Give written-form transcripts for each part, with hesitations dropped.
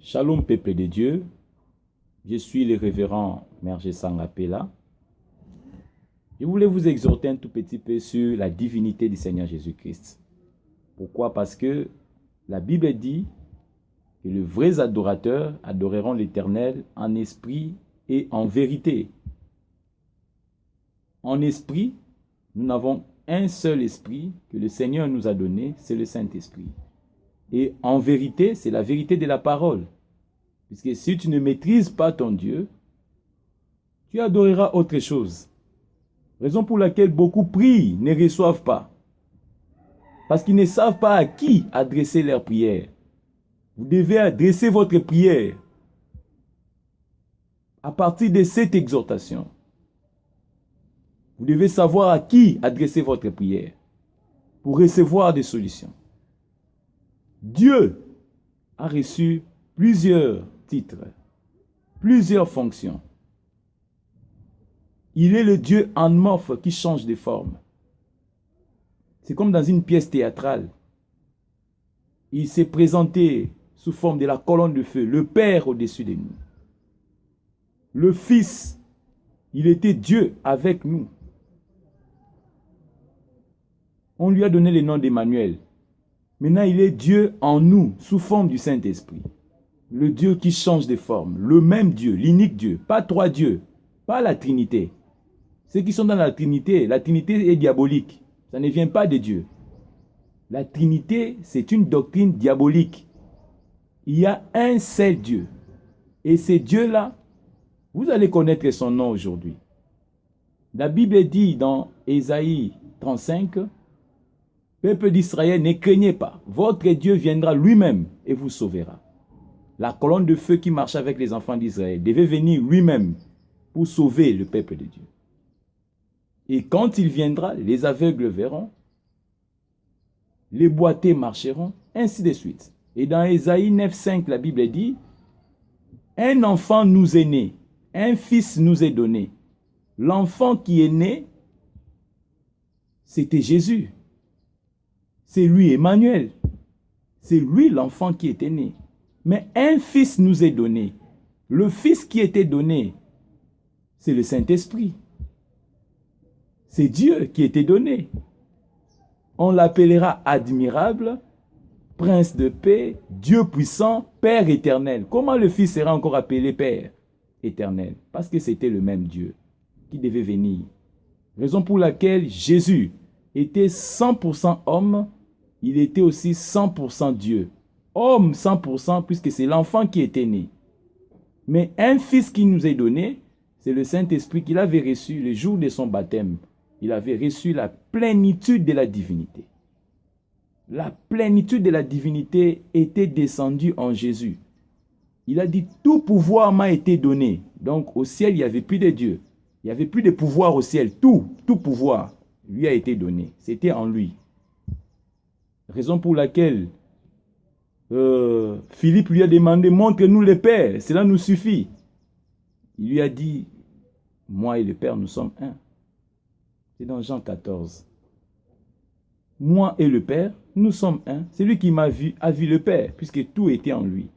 Shalom peuple de Dieu, je suis le révérend Merger Sangapela. Je voulais vous exhorter un tout petit peu sur la divinité du Seigneur Jésus-Christ. Pourquoi? Parce que la Bible dit que les vrais adorateurs adoreront l'Éternel en esprit et en vérité. En esprit, nous n'avons un seul esprit que le Seigneur nous a donné, c'est le Saint-Esprit. Et en vérité, c'est la vérité de la parole. Puisque si tu ne maîtrises pas ton Dieu, tu adoreras autre chose. Raison pour laquelle beaucoup prient, ne reçoivent pas. Parce qu'ils ne savent pas à qui adresser leur prière. Vous devez adresser votre prière à partir de cette exhortation. Vous devez savoir à qui adresser votre prière pour recevoir des solutions. Dieu a reçu plusieurs titres, plusieurs fonctions. Il est le Dieu amorphe qui change de forme. C'est comme dans une pièce théâtrale. Il s'est présenté sous forme de la colonne de feu, le Père au-dessus de nous. Le Fils, il était Dieu avec nous. On lui a donné le nom d'Emmanuel. Maintenant, il est Dieu en nous, sous forme du Saint-Esprit. Le Dieu qui change de forme, le même Dieu, l'unique Dieu, pas trois dieux, pas la Trinité. Ceux qui sont dans la Trinité est diabolique. Ça ne vient pas de Dieu. La Trinité, c'est une doctrine diabolique. Il y a un seul Dieu. Et ce Dieu-là, vous allez connaître son nom aujourd'hui. La Bible dit dans Ésaïe 35, « Peuple d'Israël, ne craignez pas. Votre Dieu viendra lui-même et vous sauvera. » La colonne de feu qui marche avec les enfants d'Israël devait venir lui-même pour sauver le peuple de Dieu. Et quand il viendra, les aveugles verront, les boiteux marcheront, ainsi de suite. Et dans Ésaïe 9,5, la Bible dit, « Un enfant nous est né, un fils nous est donné. » L'enfant qui est né, c'était Jésus. C'est lui Emmanuel. C'est lui l'enfant qui était né. Mais un fils nous est donné. Le fils qui était donné, c'est le Saint-Esprit. C'est Dieu qui était donné. On l'appellera admirable, prince de paix, Dieu puissant, Père éternel. Comment le Fils sera encore appelé Père éternel? Parce que c'était le même Dieu qui devait venir. Raison pour laquelle Jésus était 100% homme, il était aussi 100% Dieu. Homme 100% puisque c'est l'enfant qui était né. Mais un fils qui nous est donné, c'est le Saint-Esprit qu'il avait reçu le jour de son baptême. Il avait reçu la plénitude de la divinité. La plénitude de la divinité était descendue en Jésus. Il a dit, tout pouvoir m'a été donné. Donc au ciel, il n'y avait plus de Dieu. Il n'y avait plus de pouvoir au ciel. Tout pouvoir lui a été donné. C'était en lui. Raison pour laquelle Philippe lui a demandé, montre-nous le Père, cela nous suffit. Il lui a dit, moi et le Père, nous sommes un. C'est dans Jean 14. Moi et le Père, nous sommes un. Celui qui m'a vu a vu le Père, puisque tout était en lui.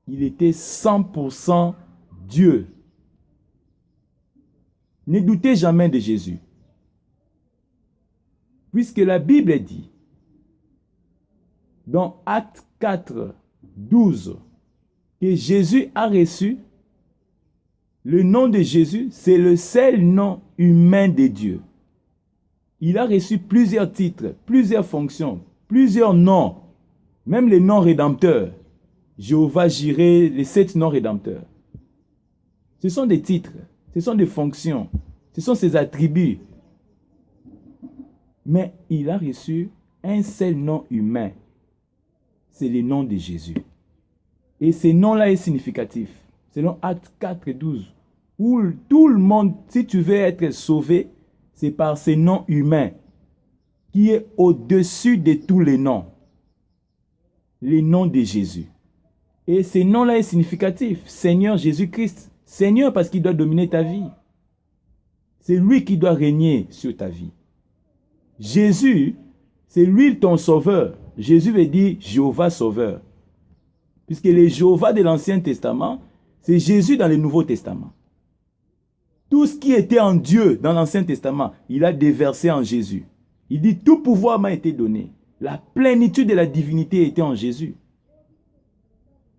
Il était 100% Dieu. Ne doutez jamais de Jésus. Puisque la Bible dit, dans Acte 4, 12, que Jésus a reçu, le nom de Jésus, c'est le seul nom humain de Dieu. Il a reçu plusieurs titres, plusieurs fonctions, plusieurs noms, même les noms rédempteurs. Jéhovah Jireh, les 7 noms rédempteurs. Ce sont des titres, ce sont des fonctions, ce sont ses attributs. Mais il a reçu un seul nom humain. C'est le nom de Jésus. Et ce nom-là est significatif. Selon Acte 4, 12, où tout le monde, si tu veux être sauvé, c'est par ce nom humain qui est au-dessus de tous les noms. Le nom de Jésus. Et ce nom-là est significatif. Seigneur Jésus-Christ. Seigneur parce qu'il doit dominer ta vie. C'est lui qui doit régner sur ta vie. Jésus, c'est lui ton sauveur. Jésus veut dire Jéhovah sauveur. Puisque les Jéhovah de l'Ancien Testament, c'est Jésus dans le Nouveau Testament. Tout ce qui était en Dieu dans l'Ancien Testament, il a déversé en Jésus. Il dit, tout pouvoir m'a été donné. La plénitude de la divinité était en Jésus.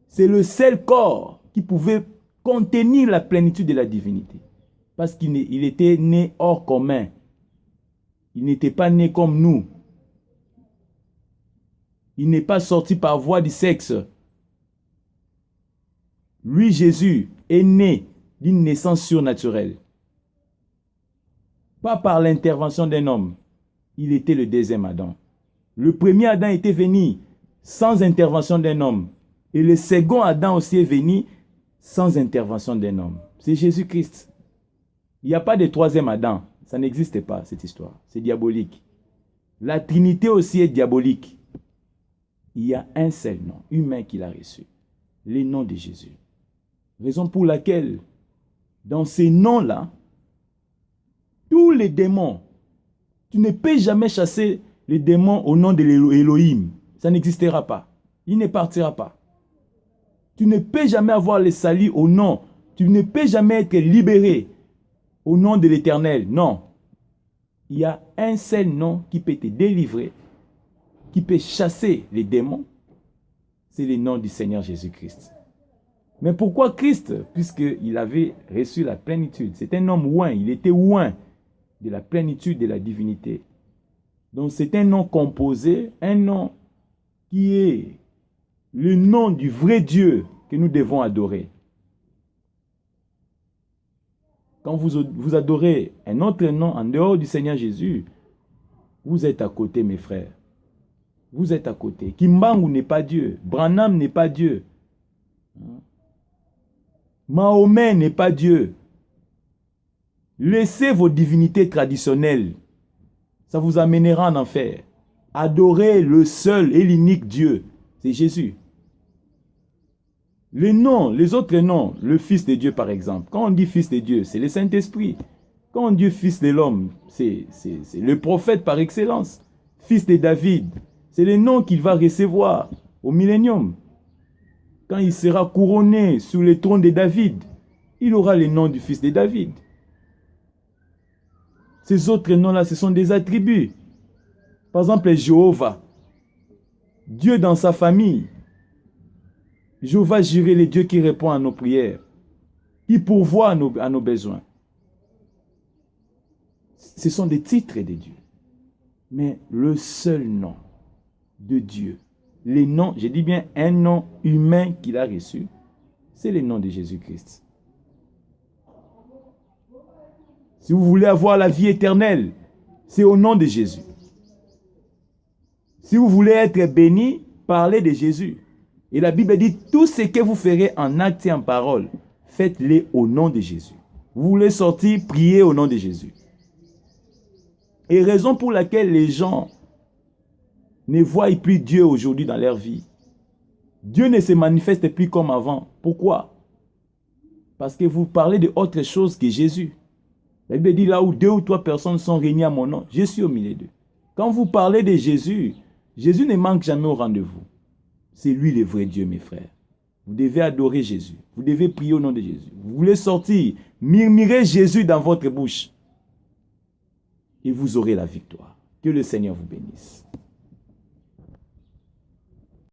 C'est le seul corps qui pouvait contenir la plénitude de la divinité. Parce qu'il était né hors commun. Il n'était pas né comme nous. Il n'est pas sorti par voie du sexe. Lui, Jésus, est né d'une naissance surnaturelle. Pas par l'intervention d'un homme. Il était le deuxième Adam. Le premier Adam était venu sans intervention d'un homme. Et le second Adam aussi est venu sans intervention d'un homme. C'est Jésus-Christ. Il n'y a pas de troisième Adam. Ça n'existe pas, cette histoire. C'est diabolique. La Trinité aussi est diabolique. Il y a un seul nom humain qu'il a reçu. Le nom de Jésus. Raison pour laquelle, dans ces noms-là, tous les démons, tu ne peux jamais chasser les démons au nom de l'Élohim. Ça n'existera pas. Il ne partira pas. Tu ne peux jamais avoir le salut au nom. Tu ne peux jamais être libéré au nom de l'Éternel. Non. Il y a un seul nom qui peut te délivrer, qui peut chasser les démons. C'est le nom du Seigneur Jésus-Christ. Mais pourquoi Christ? Puisqu'il avait reçu la plénitude. C'est un homme oint. Il était oint de la plénitude de la divinité. Donc c'est un nom composé, un nom qui est le nom du vrai Dieu que nous devons adorer. Quand vous adorez un autre nom en dehors du Seigneur Jésus, vous êtes à côté, mes frères. Vous êtes à côté. Kimbangu n'est pas Dieu. Branham n'est pas Dieu. Mahomet n'est pas Dieu. Laissez vos divinités traditionnelles. Ça vous amènera en enfer. Adorez le seul et l'unique Dieu. C'est Jésus. Les noms, les autres noms, le Fils de Dieu par exemple. Quand on dit Fils de Dieu, c'est le Saint-Esprit. Quand on dit Fils de l'homme, c'est le prophète par excellence. Fils de David, c'est le nom qu'il va recevoir au millénium. Quand il sera couronné sous le trône de David, il aura le nom du Fils de David. Ces autres noms-là, ce sont des attributs. Par exemple, Jéhovah, Dieu dans sa famille. Jéhovah Jireh, le Dieu qui répond à nos prières, qui pourvoit à nos besoins. Ce sont des titres de Dieu. Mais le seul nom de Dieu, les noms, je dis bien un nom humain qu'il a reçu, c'est le nom de Jésus-Christ. Si vous voulez avoir la vie éternelle, c'est au nom de Jésus. Si vous voulez être béni, parlez de Jésus. Et la Bible dit, tout ce que vous ferez en acte et en parole, faites-le au nom de Jésus. Vous voulez sortir, priez au nom de Jésus. Et raison pour laquelle les gens ne voient plus Dieu aujourd'hui dans leur vie. Dieu ne se manifeste plus comme avant. Pourquoi? Parce que vous parlez d'autre chose que Jésus. La Bible dit, là où 2 ou 3 personnes sont réunies à mon nom, je suis au milieu d'eux. Quand vous parlez de Jésus, Jésus ne manque jamais au rendez-vous. C'est lui le vrai Dieu, mes frères. Vous devez adorer Jésus. Vous devez prier au nom de Jésus. Vous voulez sortir, murmurez Jésus dans votre bouche. Et vous aurez la victoire. Que le Seigneur vous bénisse.